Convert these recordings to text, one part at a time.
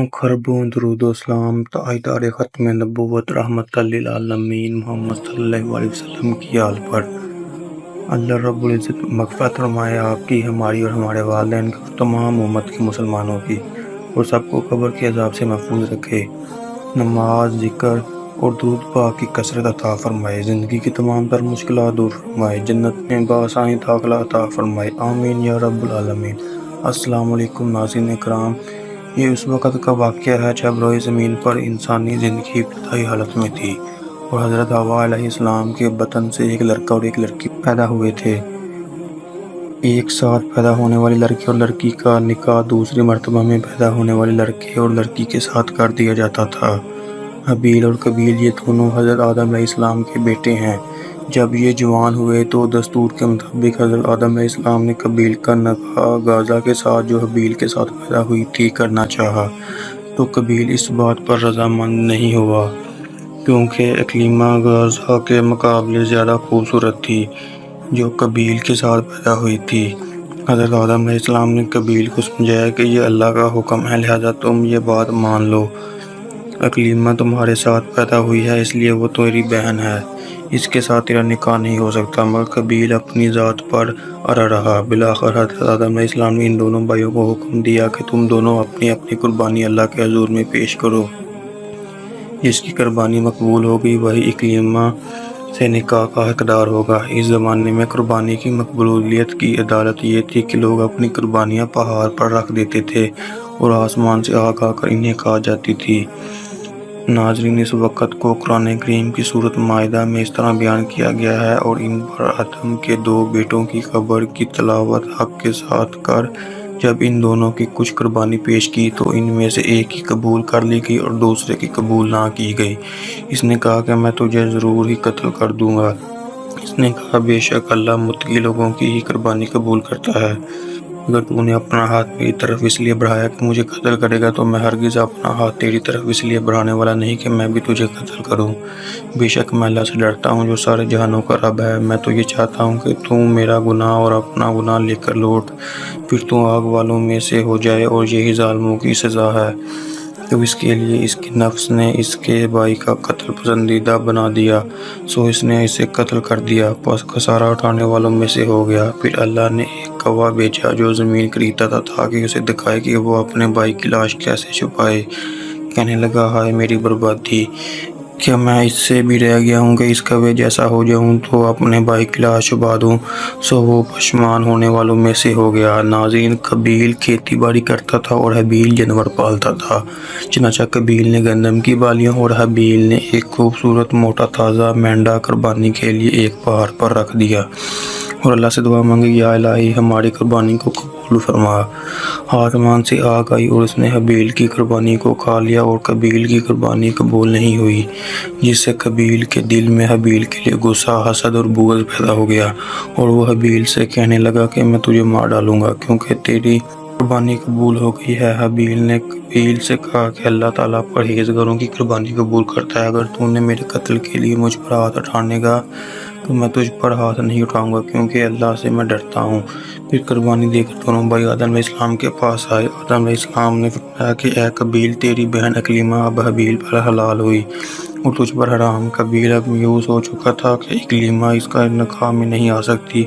खरबों दुरूद व सलाम ताजदार ख़त्म नबूवत रहमतल लिल आलमीन मोहम्मद सल्लल्लाहु अलैहि वसल्लम की आल पर। अल्लाह रब्बुल इज़्ज़त मग़फ़िरत फरमाए आपकी, हमारी और हमारे वालिदैन की और तमाम उम्मत के मुसलमानों की, और सबको कब्र के अज़ाब से महफूज रखे। नमाज, ज़िक्र और दुरूद पाक की कसरत अता फरमाए। ज़िंदगी की तमाम तर मुश्किलात दूर फरमाए। जन्नत में बासानी दाखिला अता फरमाए। आमीन या रब्बुल आलमीन। अस्सलामु अलैकुम नाज़रीन इकराम। ये उस वक़्त का वाक़या है जब रोए ज़मीन पर इंसानी ज़िंदगी इब्तिदाई हालत में थी और हज़रत हव्वा अलैहिस्सलाम के बतन से एक लड़का और एक लड़की पैदा हुए थे। एक साथ पैदा होने वाली लड़के और लड़की का निकाह दूसरी मर्तबा में पैदा होने वाले लड़के और लड़की के साथ कर दिया जाता था। हबील और कबील ये दोनों हज़रत आदम अलैहिस्सलाम के बेटे हैं। जब ये जवान हुए तो दस्तूर के मुताबिक हज़रत आदम अलैहिस्सलाम ने कबील का निकाह गाज़ा के साथ, जो हबील के साथ पैदा हुई थी, करना चाहा, तो कबील इस बात पर रज़ामंद नहीं हुआ क्योंकि इकलीमा गाज़ा के मुकाबले ज़्यादा खूबसूरत थी, जो कबील के साथ पैदा हुई थी। हज़रत आदम अलैहिस्सलाम ने कबील को समझाया कि यह अल्लाह का हुक्म है, लिहाजा तुम ये बात मान लो। इकलीमा तुम्हारे साथ पैदा हुई है, इसलिए वो तेरी बहन है, इसके साथ तेरा निकाह नहीं हो सकता। मगर कबील अपनी ज़ात पर अड़ा रहा। बिलाखिर हज़रत आदम अलैहिस्सलाम ने इन दोनों भाइयों को हुक्म दिया कि तुम दोनों अपनी अपनी कुर्बानी अल्लाह के हुज़ूर में पेश करो। जिसकी कुर्बानी मकबूल होगी वही इकलीमा से निकाह का हकदार होगा। इस ज़माने में कुर्बानी की मकबूलियत की अदालत ये थी कि लोग अपनी कुर्बानियाँ पहाड़ पर रख देते थे और आसमान से आग आकर इन्हें खा जाती थी। नाज़रीन, इस वक़्त को कुरान करीम की सूरत माइदा में इस तरह बयान किया गया है, और इन पर आदम के दो बेटों की खबर की तलावत हक़ के साथ कर जब इन दोनों की कुछ कुर्बानी पेश की तो इनमें से एक की कबूल कर ली गई और दूसरे की कबूल ना की गई। इसने कहा कि मैं तुझे ज़रूर ही कत्ल कर दूँगा। इसने कहा, बेशक अल्लाह मुत्तकी लोगों की ही कुर्बानी कबूल करता है। अगर तूने अपना हाथ मेरी तरफ इसलिए बढ़ाया कि मुझे कत्ल करेगा, तो मैं हरगिज़ अपना हाथ तेरी तरफ इसलिए बढ़ाने वाला नहीं कि मैं भी तुझे कत्ल करूं। बेशक मैं अल्लाह से डरता हूं जो सारे जहानों का रब है। मैं तो ये चाहता हूं कि तू मेरा गुनाह और अपना गुनाह लेकर लौट, फिर तू आग वालों में से हो जाए, और यही ज़ालिमों की सज़ा है। तो इसके लिए इसके नफ्स ने इसके भाई का कत्ल पसंदीदा बना दिया, सो इसने इसे कत्ल कर दिया, बस खसारा उठाने वालों में से हो गया। फिर अल्लाह ने एक कौवा भेजा जो ज़मीन खरीदता था, ताकि उसे दिखाए कि वो अपने भाई की लाश कैसे छुपाए। कहने लगा, हाय मेरी बर्बादी, क्या मैं इससे भी रह गया हूँ कि इस कौवे जैसा हो जाऊँ तो अपने भाई की लाश छुपा दूँ। सो वो पशमान होने वालों में से हो गया। नाज़रीन, कबील खेती बाड़ी करता था और हबील जानवर पालता था। चनाचा कबील ने गंदम की बालियाँ और हबील ने एक खूबसूरत मोटा ताज़ा मेंढा कुर्बानी के लिए एक पहाड़ पर रख दिया और अल्लाह से दुआ मांगी, या इलाही हमारी कुर्बानी को कबूल फरमा। आसमान से आग आई और उसने हबील की कुर्बानी को खा लिया, और कबील की कुर्बानी कबूल नहीं हुई, जिससे कबील के दिल में हबील के लिए गुस्सा, हसद और बुग़्ज़ पैदा हो गया, और वो हबील से कहने लगा कि मैं तुझे मार डालूँगा क्योंकि तेरी कुर्बानी कबूल हो गई है। हबील ने कबील से कहा कि अल्लाह ताला परहेज़गारों की कुर्बानी कबूल करता है। अगर तूने मेरे कत्ल के लिए मुझ पर हाथ उठाने का, तो मैं तुझ पर हाथ नहीं उठाऊंगा, क्योंकि अल्लाह से मैं डरता हूँ। फिर कुर्बानी देकर दोनों भाई आदम अलैहिस्सलाम के पास आए। आदम अलैहिस्सलाम ने फरमाया कि ए कबील, तेरी बहन इकलीमा अब हबील पर हलाल हुई और तुझ पर हराम। कबील अब मायूस हो चुका था कि इकलीमा इसका निकाह में नहीं आ सकती,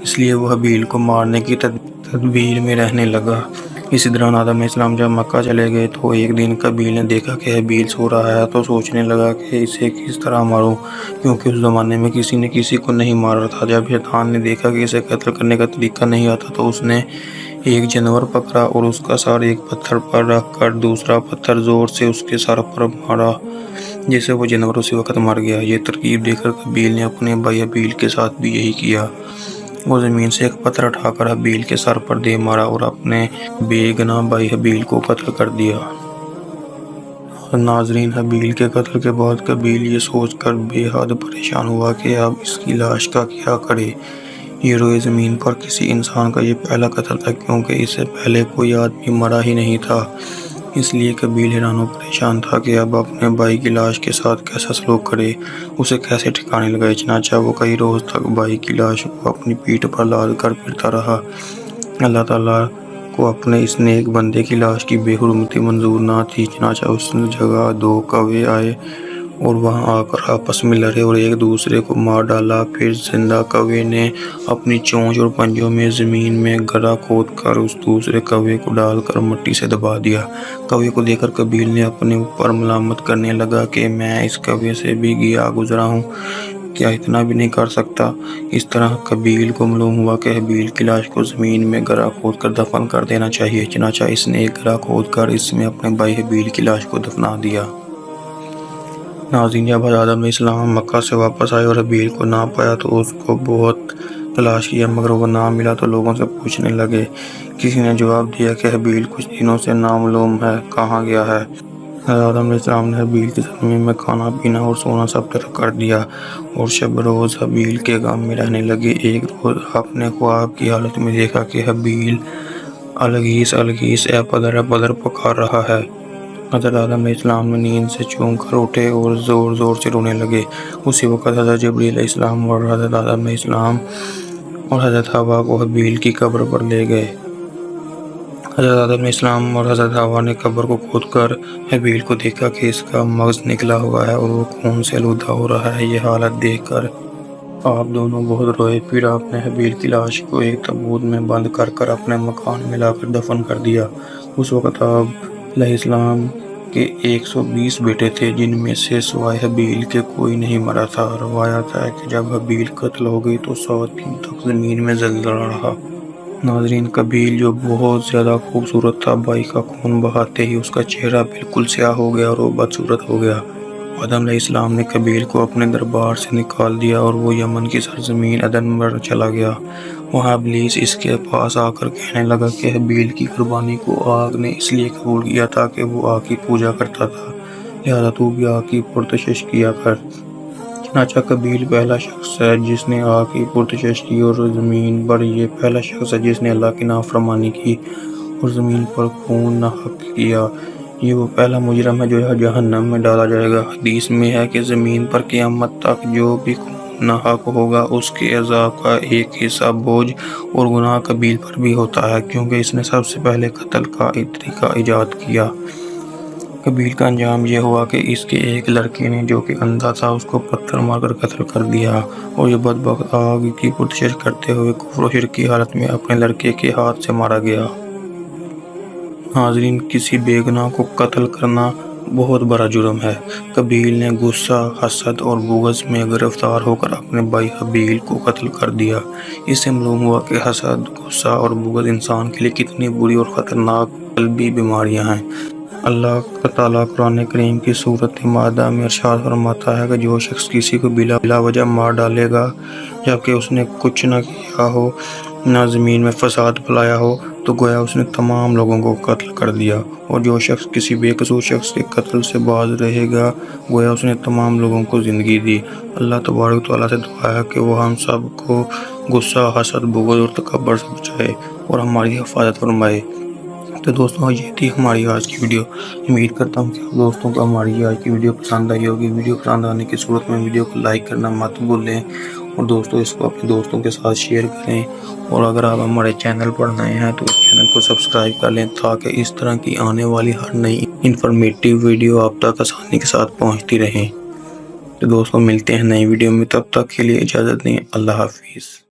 इसलिए वो हबील को मारने की तदबीर में रहने लगा। इसी दौरान आदम अलैहिस्सलाम जब मक्का चले गए तो एक दिन कबील ने देखा कि हबील सो रहा है, तो सोचने लगा कि इसे किस तरह मारूं, क्योंकि उस ज़माने में किसी ने किसी को नहीं मारा था। जब शैतान ने देखा कि इसे कत्ल करने का तरीका नहीं आता, तो उसने एक जानवर पकड़ा और उसका सर एक पत्थर पर रख कर दूसरा पत्थर ज़ोर से उसके सर पर मारा, जिससे वो जानवर उसी वक्त मर गया। ये तरकीब देखकर कबील ने अपने भाई हबील के साथ भी यही किया। वो ज़मीन से एक पत्थर उठाकर हबील के सर पर दे मारा और अपने बेगुनाह भाई हबील को कत्ल कर दिया। नाज़रीन, हबील के कत्ल के बाद कबील ये सोचकर बेहद परेशान हुआ कि अब इसकी लाश का क्या करे। ये रोए ज़मीन पर किसी इंसान का ये पहला कत्ल था, क्योंकि इससे पहले कोई आदमी मरा ही नहीं था। इसलिए कबील हैरान और परेशान था कि अब अपने भाई की लाश के साथ कैसा सलूक करे, उसे कैसे ठिकाने लगाए। चनाचा वो कई रोज़ तक भाई की लाश को अपनी पीठ पर लाद कर फिरता रहा। अल्लाह ताला کو اپنے اس نیک بندے کی لاش کی بے حرمتی منظور نہ تھی، چنانچہ اس جگہ 2 کوے آئے اور وہاں آ کر آپس میں لڑے اور ایک دوسرے کو مار ڈالا۔ پھر زندہ کوے نے اپنی چونچ اور پنجوں میں زمین میں گڑھا کھود کر اس دوسرے کوے کو ڈال کر مٹی سے دبا دیا۔ کوے کو دیکھ کر قابیل نے اپنے اوپر ملامت کرنے لگا کہ میں اس کوے سے بھی گیا گزرا ہوں، کیا اتنا بھی نہیں کر سکتا؟ اس طرح قابیل کو معلوم ہوا کہ حابیل کی لاش کو زمین میں گڑھا کھود کر دفن کر دینا چاہیے، چنانچہ اس نے ایک گڑھا کھود کر اس میں اپنے بھائی حابیل کی لاش کو دفنا دیا۔ ناظرین، جب حضرت آدم علیہ السلام مکہ سے واپس آئے اور حابیل کو نہ پایا تو اس کو بہت تلاش کیا، مگر وہ نہ ملا تو لوگوں سے پوچھنے لگے۔ کسی نے جواب دیا کہ حابیل کچھ دنوں سے نامعلوم ہے، کہاں گیا ہے؟ حضرت آدم علیہ السلام نے حابیل کی سرزمین میں کھانا پینا اور سونا سب ترک کر دیا اور شب روز حابیل کے غم میں رہنے لگے۔ ایک روز آپ نے خواب کی حالت میں دیکھا کہ حابیل الغیث الغیث اے پدر اے پدر پکار رہا ہے۔ حضرت آدم علیہ السلام نے نیند سے چونک کر اٹھے اور زور زور سے رونے لگے۔ اسی وقت حضرت جبرائیل علیہ السلام اور حضرت آدم علیہ السلام اور حضرت حوا کو حابیل کی قبر پر لے گئے۔ حضرت آدم علیہ السلام اور حضرت حوا نے قبر کو کھود کر حابیل کو دیکھا کہ اس کا مغز نکلا ہوا ہے اور وہ خون سے آلودہ ہو رہا ہے۔ یہ حالت دیکھ کر آپ دونوں بہت روئے۔ پھر آپ نے حابیل کی لاش کو ایک تابوت میں بند کر اپنے مکان میں لا کر دفن کر دیا۔ اس وقت آپ علیہ السلام کے 120 بیٹے تھے، جن میں سے سوائے حابیل کے کوئی نہیں مرا تھا۔ روایت ہے کہ جب حابیل قتل ہو گئی تو 100 دن تک زمین میں زلزلہ رہا۔ ناظرین، قابیل جو بہت زیادہ خوبصورت تھا، بھائی کا خون بہاتے ہی اس کا چہرہ بالکل سیاہ ہو گیا اور وہ بدصورت ہو گیا۔ آدم علیہ السلام نے قابیل کو اپنے دربار سے نکال دیا اور وہ یمن کی سرزمین عدن پر چلا گیا۔ وہاں ابلیس اس کے پاس آ کر کہنے لگا کہ حابیل کی قربانی کو آگ نے اس لیے قبول کیا تھا کہ وہ آگ کی پوجا کرتا تھا، لہذا تو بھی آگ کی پرستش کیا کر۔ چنانچہ قابیل پہلا شخص ہے جس نے آگ کی پرستش کی اور زمین پر یہ پہلا شخص ہے جس نے اللہ کی نافرمانی کی اور زمین پر خون ناحق کیا۔ یہ وہ پہلا مجرم ہے جو جہنم میں ڈالا جائے گا۔ حدیث میں ہے کہ زمین پر قیامت تک جو بھی خون ناحق ہوگا اس کے عذاب کا ایک حصہ بوجھ اور گناہ قابیل پر بھی ہوتا ہے، کیونکہ اس نے سب سے پہلے قتل کا طریقہ ایجاد کیا۔ قابیل کا انجام یہ ہوا کہ اس کے ایک لڑکے نے جو کہ اندھا تھا اس کو پتھر مار کر قتل کر دیا اور یہ بدبخت آگ کی پرستش کرتے ہوئے کفر و شرک کی حالت میں اپنے لڑکے کے ہاتھ سے مارا گیا۔ ناظرین، کسی بے گناہ کو قتل کرنا بہت بڑا جرم ہے۔ قابیل نے غصہ، حسد اور بغض میں گرفتار ہو کر اپنے بھائی حابیل کو قتل کر دیا۔ اس سے معلوم ہوا کہ حسد، غصہ اور بغض انسان کے لیے کتنی بری اور خطرناک قلبی بیماریاں ہیں۔ اللہ تعالیٰ قرآن کریم کی سورۃ مائدہ میں ارشاد فرماتا ہے کہ جو شخص کسی کو بلا وجہ مار ڈالے گا جبکہ اس نے کچھ نہ کیا ہو، نہ زمین میں فساد پھیلایا ہو، تو گویا اس نے تمام لوگوں کو قتل کر دیا، اور جو شخص کسی بے قصور شخص کے قتل سے باز رہے گا گویا اس نے تمام لوگوں کو زندگی دی۔ اللہ تبارک و تعالیٰ سے دعا ہے کہ وہ ہم سب کو غصہ، حسد، بغض اور تکبر سے بچائے اور ہماری حفاظت فرمائے۔ تو دوستوں، یہ تھی ہماری آج کی ویڈیو۔ امید کرتا ہوں کہ آپ دوستوں کو ہماری آج کی ویڈیو پسند آئی ہوگی۔ ویڈیو پسند آنے کی صورت میں ویڈیو کو لائک کرنا مت بھولیں اور دوستوں اس کو اپنے دوستوں کے ساتھ شیئر کریں، اور اگر آپ ہمارے چینل پر نئے ہیں تو اس چینل کو سبسکرائب کر لیں تاکہ اس طرح کی آنے والی ہر نئی انفارمیٹیو ویڈیو آپ تک آسانی کے ساتھ پہنچتی رہیں۔ تو دوستوں، ملتے ہیں نئی ویڈیو میں، تب تک کے لیے اجازت دیں۔ اللہ حافظ۔